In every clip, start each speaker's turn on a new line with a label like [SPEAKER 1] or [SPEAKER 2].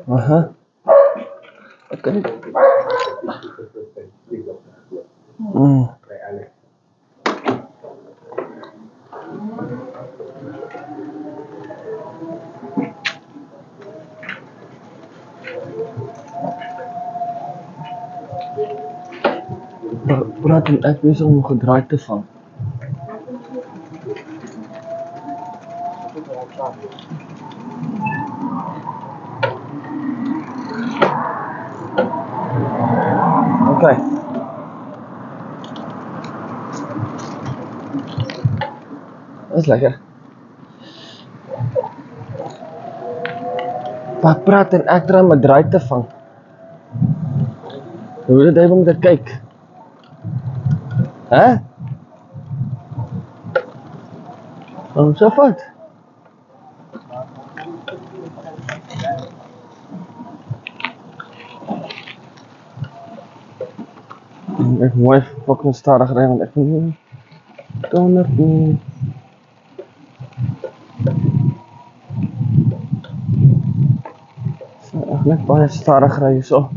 [SPEAKER 1] Aha. Okay. Praat en ek besig om gedraai te vang. Okay. Dis lekker. Pak praat en ek draai om 'n draai te vang. Hoe dit hy moet dit kyk. Hè? Om so vat. Ek mooi fucking stadig ry want ek nie donder nie. Ek net baie stadig ry hierso.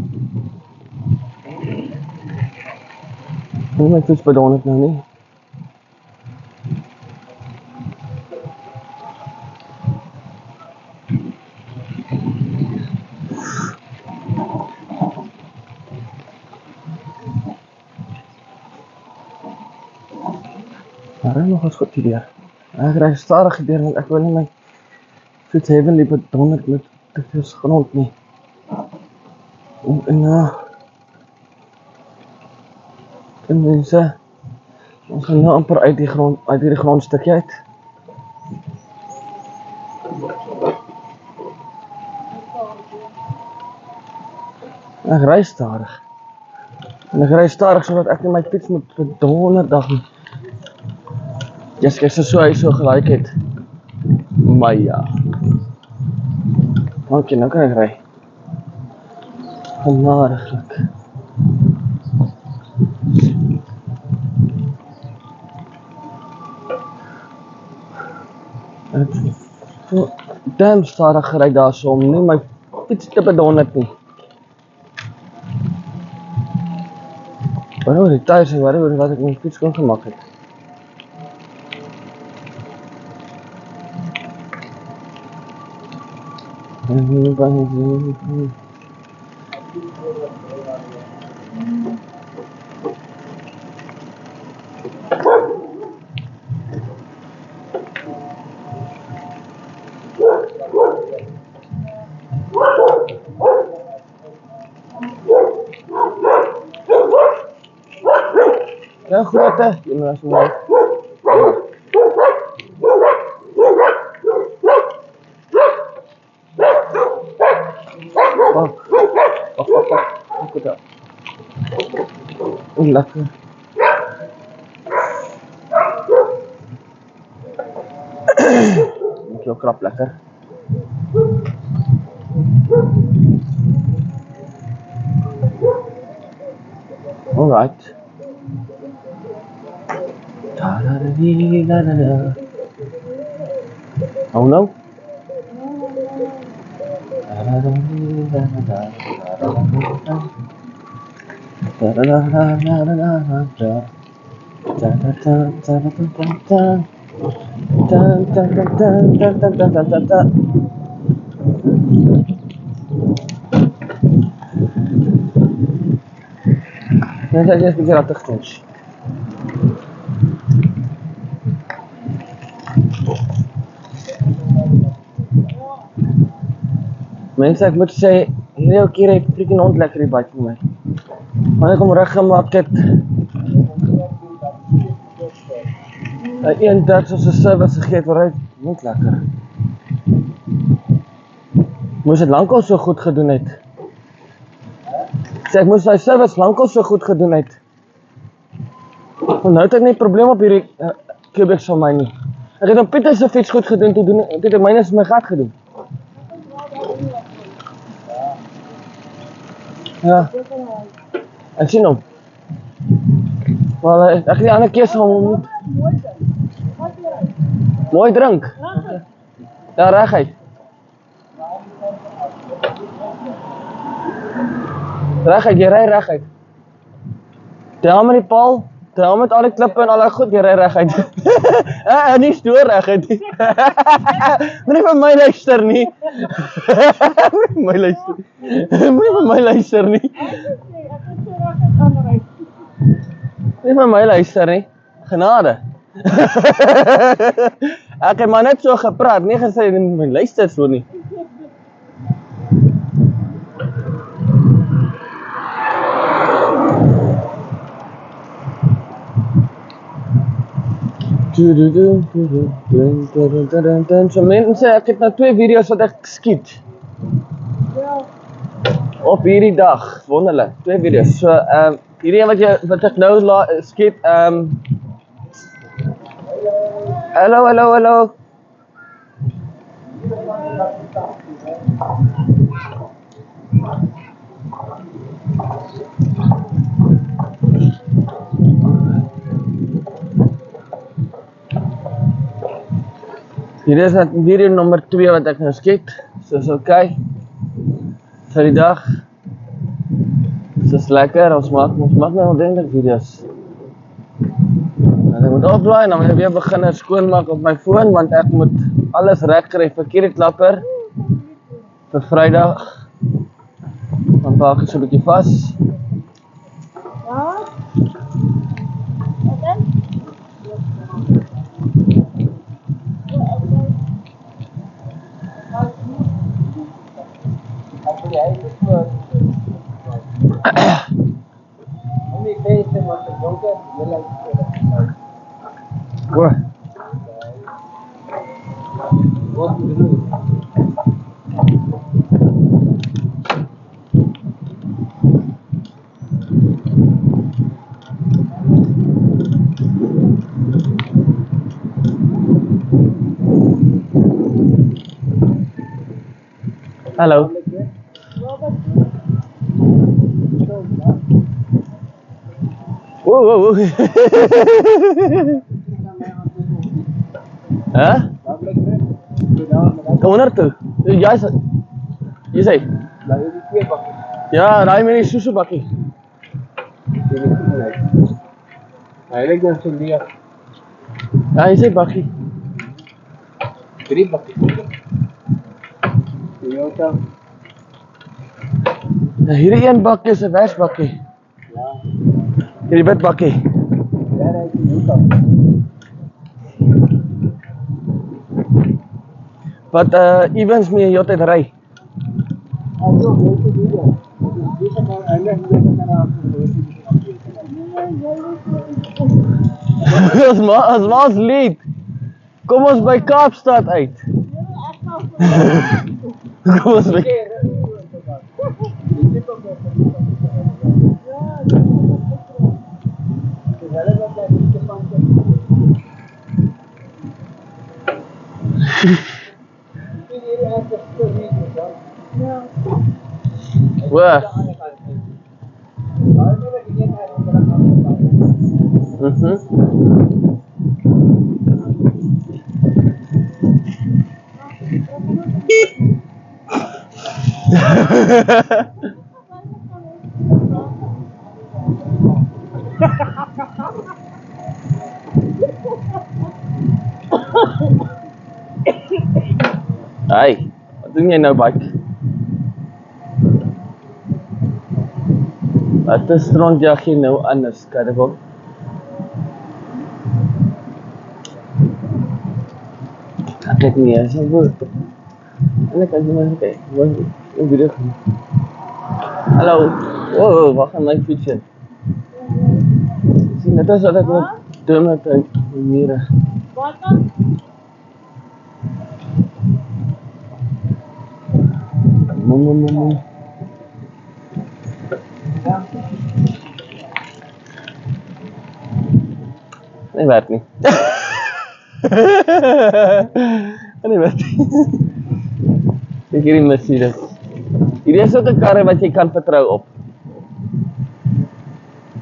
[SPEAKER 1] My fiets bedon het nou nie. Maar nog eens goed hier. Ek ry stadig deur want ek wil nie my fiets heavily bedon het met te veel grond nie. En mense, ons gaan nou amper uit hierdie grondstukkie uit. Ek ry stadig. En ek ry stadig sodat ek nie my fiets moet bedonderdag nie. Yes, kyk so hy so gelyk het. Maar ja. Dankie, nou kan ek ry. Genadiglik. Ek so damn stadig gery daarso om nie my fiets te bedonder nie. Waarom die tyres en waarom wat ek my fiets kon gemaak het. Ja, groot hè, jy moet as mooi. Pak dat. Lekker. Moet jou krap lekker. Alright. Oh no. Net as jy bietjie rattig tens. Mense, ek moet sê, hierdie ou keer het freaking hond lekker die bike vir my. Want ek hom reggemaak het. Een dag soos 'n service gegee het, waar hy hond lekker. Moes dit lankal so goed gedoen het. Sê ek moes sy service lankal so goed gedoen het. Want nou het ek nie probleem op hierdie Cubics van my nie. Ek het op Pieter se fiets goed gedoen, toe het ek myne my gat gedoen. Ja. Ek sien hom. Maar ek het die ander keuse om hom nie. Mooi drink. Ja, reguit. Reguit, jy ry reguit. Tel met die paal, tel met al die klippe en al die goed, jy ry reguit. Nie stoor reguit nie. Moenie vir my luister nie. Moenie vir my luister. Moenie vir my luister nie. Nie vir my luister nie. Genade. Ek het maar net so gepraat, nie gesê my luister so nie. So mense, ek het nou 2 video's wat ek skiet. Op hierdie dag, wonderlik, 2 video's. So hierdie een wat ek nou skiet, hallo. Hier is net video nommer 2 wat ek nou skiet. So is oké. Vir die dag. So is lekker, ons maak nou ordentlik video's. En ek moet opblaai en dan moet ek weer begin skoonmaak op my foon, want ek moet alles reg kry vir Kierieklapper vir Vrydag. Dan pak ek so 'n bietjie vas.
[SPEAKER 2] Wat?
[SPEAKER 1] Wah. Hallo. Wow. Huh? Kom onder toe. Jy sê? Ja, raai my die susu bakkie.
[SPEAKER 3] Eigenlijk dan zo'n leer.
[SPEAKER 1] Ja, jy sê bakkie.
[SPEAKER 3] 3 bakjes. Toyota.
[SPEAKER 1] Hierdie een bakkie is 'n wersbakkie.
[SPEAKER 3] Ja.
[SPEAKER 1] Hierdie witbakkie.
[SPEAKER 3] Ja, dat is Toyota.
[SPEAKER 1] Wat Evans mee jy altyd ry.
[SPEAKER 3] Also, weet je die dan? Die gaan maar eindig met elkaar aan.
[SPEAKER 1] As ma's lied. Kom ons by Kaapstad uit. Kom ons by Wah. Hai, wat doen jy nou, bike? Wat is rondjag jy nou anders, Karel? Ek het nie, is al goed. En ek kan jy maar kyk, wat een video gaan. Hallo, wow, waar gaan my fiets in? Sien, net as wat ek moet doen met die mure.
[SPEAKER 2] Wat dan?
[SPEAKER 1] Mom. Nee, werkt niet. Nee, werkt niet. Kijk hierdie Mercedes. Hierdie is ook 'n karre wat jy kan vertrou op.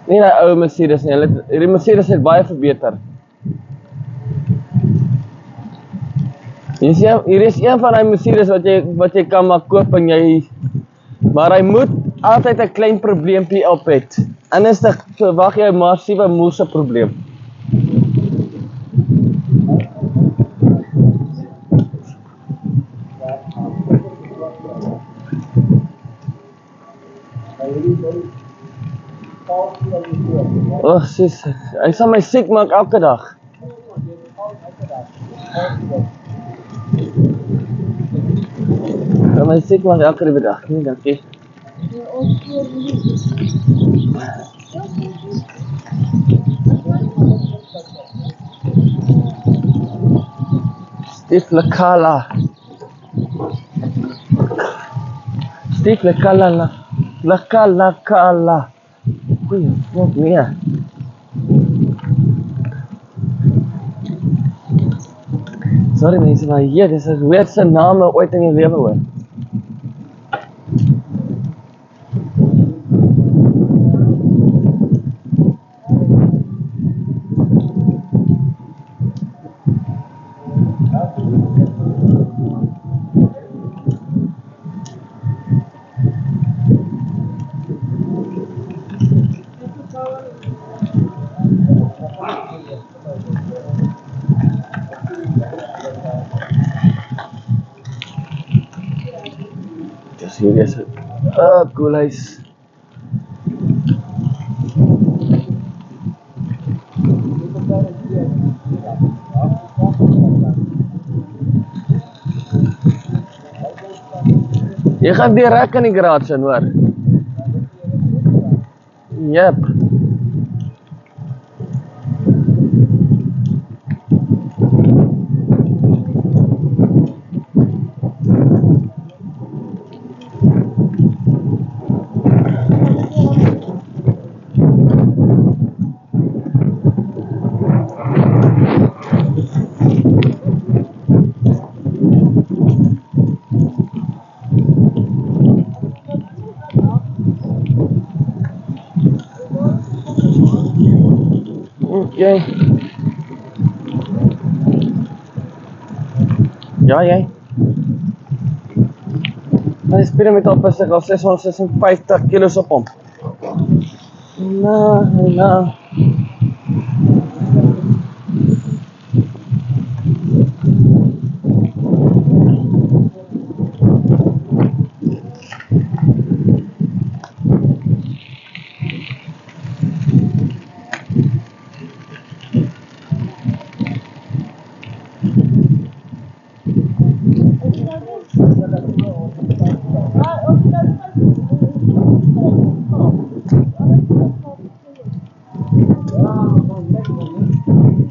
[SPEAKER 1] Nie die ou Mercedes nie, hierdie Mercedes het baie verbeter. Hier is een van die Mercedes wat jy kan maar koop en maar hy moet altyd 'n klein probleempie op het. Anders dan verwag jy 'n massiewe moerse probleem. Sis, hy sal my siek maak elke dag. My siek maak elke dag, nie dankie. Steve Lekala. Steve Lekala. Lekala. Goeie volk nee. Sorry mense, maar hier, dis die weirdste name ooit in jou lewe hoor. Hier is het. Cool huis. Jy gaan direk in die garage in hoor. Yep. Jy. Ja, jy. Hy speel met op sig al 656 kilos op hom. Nou.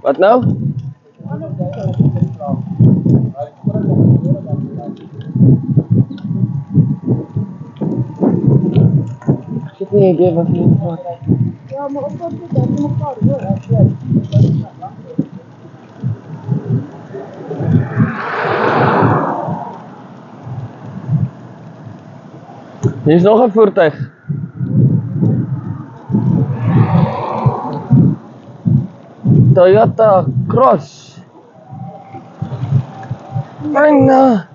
[SPEAKER 1] Wat nou? Ek het nie idee wat jy praat. Ja, maar op dit is mekaar hoor. Hier is nog 'n voertuig. Toyota Cross. Mana?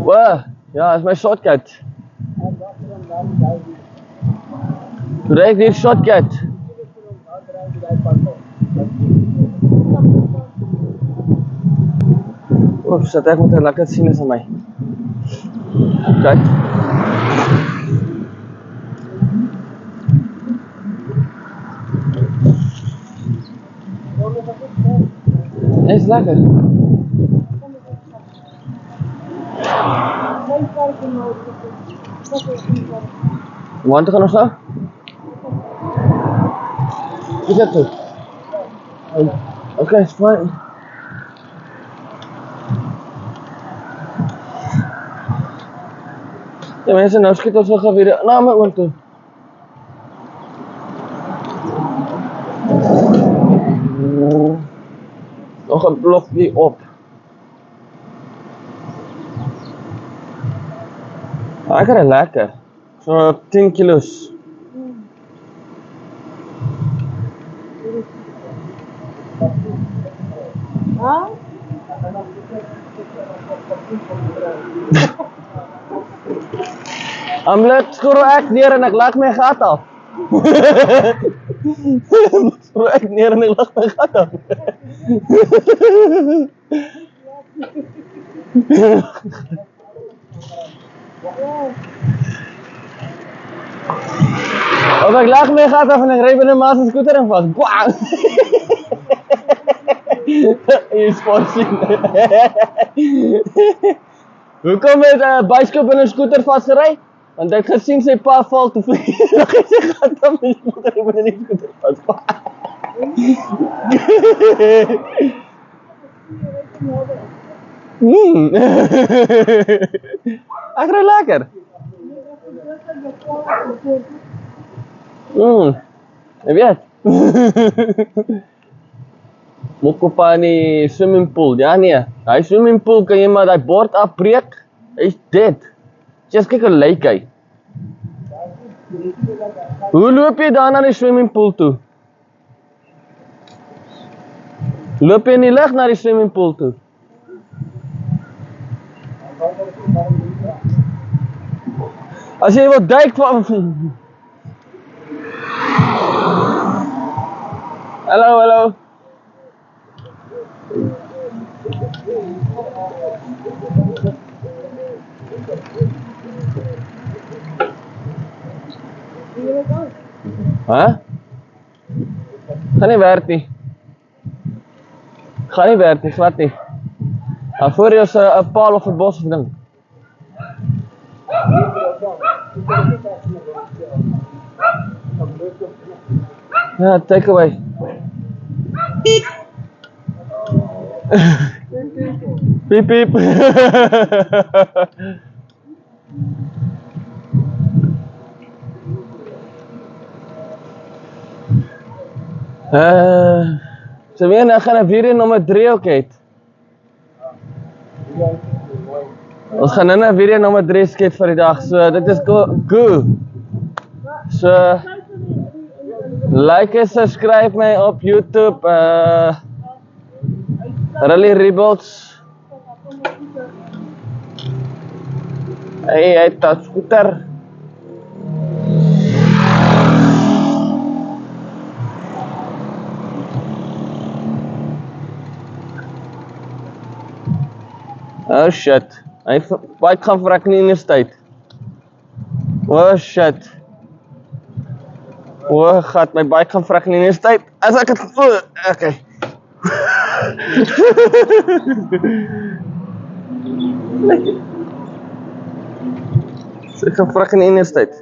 [SPEAKER 1] Wah, ja, is my shortcut. Direct hier shortcut. Oef, sit ek moet hy lekker sien is aan my. Kijk. Nee, is lekker. Want te gaan ons nou? Is dat goed? Okay, it's fine. Ja mense, nou skiet ons nog weer na my oom toe. Nog 'n blokkie op. Lekker en lekker. So 10 kilos.
[SPEAKER 3] Huh?
[SPEAKER 1] Amlet skoro ek neer en ek lag my gat af. Skoro ek neer en ek lag my gat af. Of ek lag my gat af en ek ry binne maar se skooter en vas. Bang! Jy sportsien. Hoekom het 'n byskop in 'n skooter vasgery? Want ek gesien sy pa val te vlieg. Lag hy sy gat af en sy moeder binne die skooter vas. Ek ry lekker. Jy weet. Mokkopa in die swimming pool. Ja nee, hy swimming pool kan jy maar daai bord afbreek. Hy's dead. Just kyk hoe lyk hy. Hoe loop jy dan na die swimming pool toe? Loop jy in die lug na die swimming pool toe? As jy wil duik van Hallo, hallo. Hæ? Gaan nie werk nie. Gaan nie werk nie, glad nie. Dan voor jy is 'n paal of 'n bos of ding. Ja, take away. Piep piep. So weer nou gaan weer in nommer 3 ook het. Ons gaan nou weer nommer 3 skep vir die dag. So dit is go. So like en subscribe my op YouTube. Rally Rebels. Hey, hy het scooter. Oh shit. Hy baie gaan vir ek nie in die tyd. Oh shit. Oh god, my bike gaan vrek nie in die tyd. As ek het okay. Sy gaan vrek nie in die tyd.